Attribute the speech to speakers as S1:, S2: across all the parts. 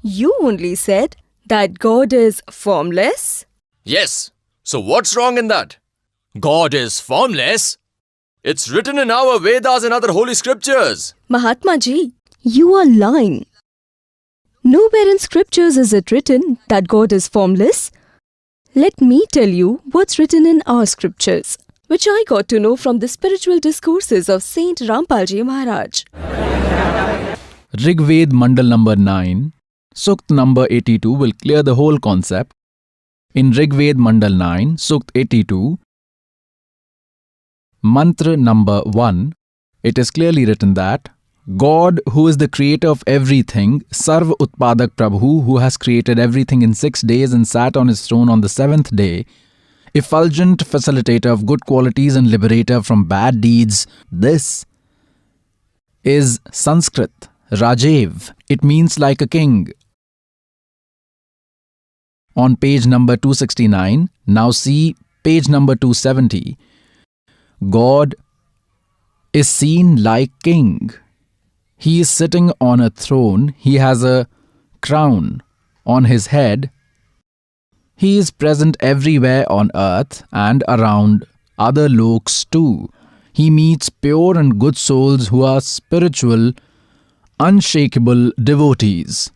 S1: You only said that God is formless.
S2: Yes, so what's wrong in that? God is formless. It's written in our Vedas and other holy scriptures.
S1: Mahatma Ji, you are lying. Nowhere in scriptures is it written that God is formless. Let me tell you what's written in our scriptures, which I got to know from the spiritual discourses of Saint Rampalji Maharaj.
S3: Rigved Mandal number 9, Sukt number 82 will clear the whole concept. In Rigved Mandal 9, Sukt 82, Mantra number 1, it is clearly written that God, who is the creator of everything, Sarv Utpadak Prabhu, who has created everything in 6 days and sat on his throne on the 7th day, effulgent facilitator of good qualities and liberator from bad deeds, this is Sanskrit, Rajev. It means like a king. On page number 269, now see page number 270. God is seen like king. He is sitting on a throne. He has a crown on his head. He is present everywhere on earth and around other loks too. He meets pure and good souls who are spiritual, unshakable devotees.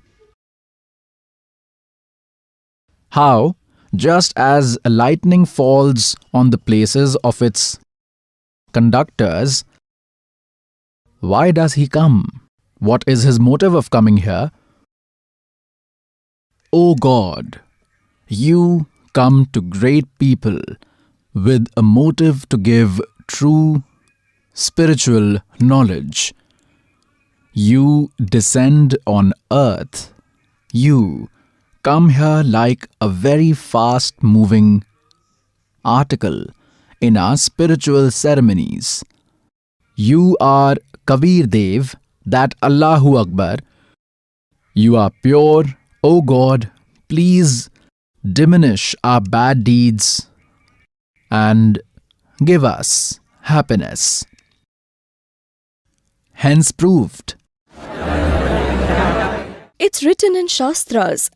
S3: How? Just as lightning falls on the places of its conductors, why does he come? What is his motive of coming here? O God, you come to great people with a motive to give true spiritual knowledge. You descend on earth. You come here like a very fast-moving article in our spiritual ceremonies. You are Kabir Dev, that Allahu Akbar. You are pure. O God, please diminish our bad deeds and give us happiness. Hence proved.
S1: It's written in Shastras,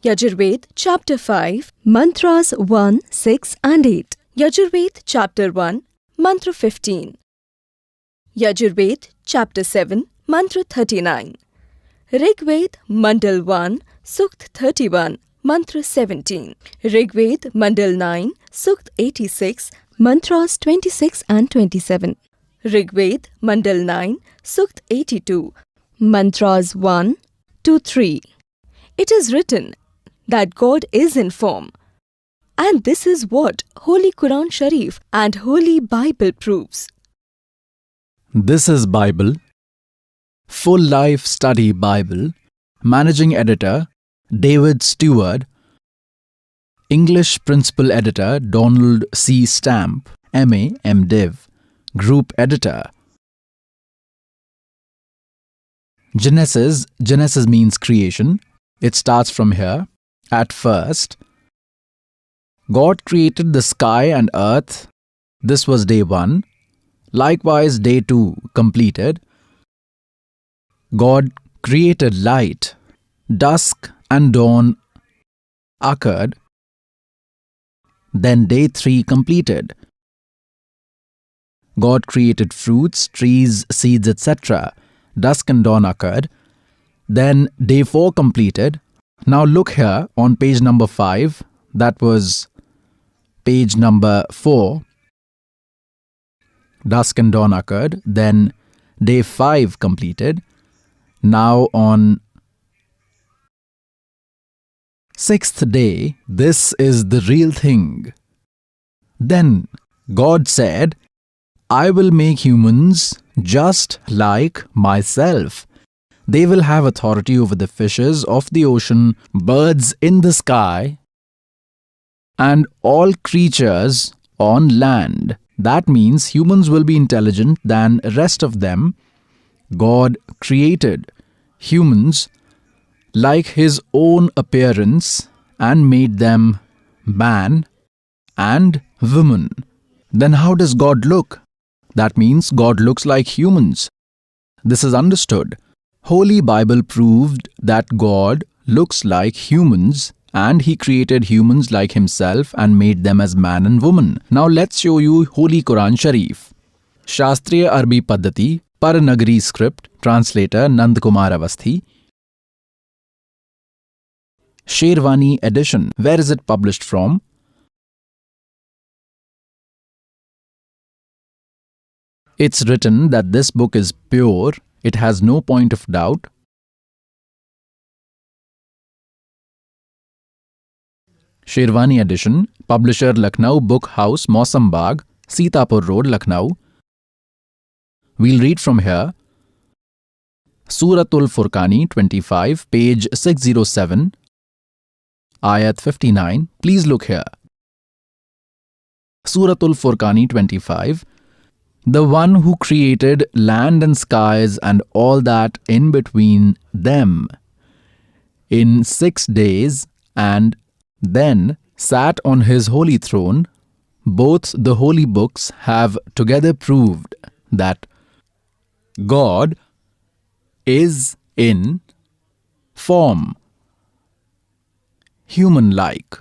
S1: Yajurved chapter 5, mantras 1, 6 and 8. Yajurved chapter 1, mantra 15. Yajurved chapter 7, mantra 39. Rigved Mandal 1, Sukt 31, mantra 17. Rigved Mandal 9, Sukt 86, mantras 26 and 27. Rigved Mandal 9, Sukt 82, mantras 1 to 3. It is written that God is in form. And this is what Holy Quran Sharif and Holy Bible proves.
S3: This is Bible, Full Life Study Bible, Managing Editor, David Stewart, English Principal Editor, Donald C. Stamp, MA, MDiv, Group Editor. Genesis means creation. It starts from here. At first, God created the sky and earth. This was day 1. Likewise, day 2 completed. God created light. Dusk and dawn occurred. Then day 3 completed. God created fruits, trees, seeds, etc. Dusk and dawn occurred. Then day 4 completed. Now look here on page number 5. That was page number 4. Dusk and dawn occurred. Then day 5 completed. Now on 6th day, this is the real thing. Then God said, I will make humans just like myself. They will have authority over the fishes of the ocean, birds in the sky, and all creatures on land. That means humans will be intelligent than rest of them. God created humans like His own appearance and made them man and woman. Then how does God look? That means God looks like humans. This is understood. Holy Bible proved that God looks like humans and he created humans like himself and made them as man and woman. Now let's show you Holy Quran Sharif. Shastriya Arabi Paddhati, Paranagari script, translator Nand Kumar Avasthi. Sherwani edition. Where is it published from? It's written that this book is pure, it has no point of doubt. Sherwani edition, publisher Lucknow Book House, Mausam Bagh, Sitapur Road, Lucknow. We'll read from here. Suratul Furqani 25, page 607, Ayat 59. Please look here. Suratul Furqani 25. The one who created land and skies and all that in between them in 6 days and then sat on his holy throne, both the holy books have together proved that God is in form human-like.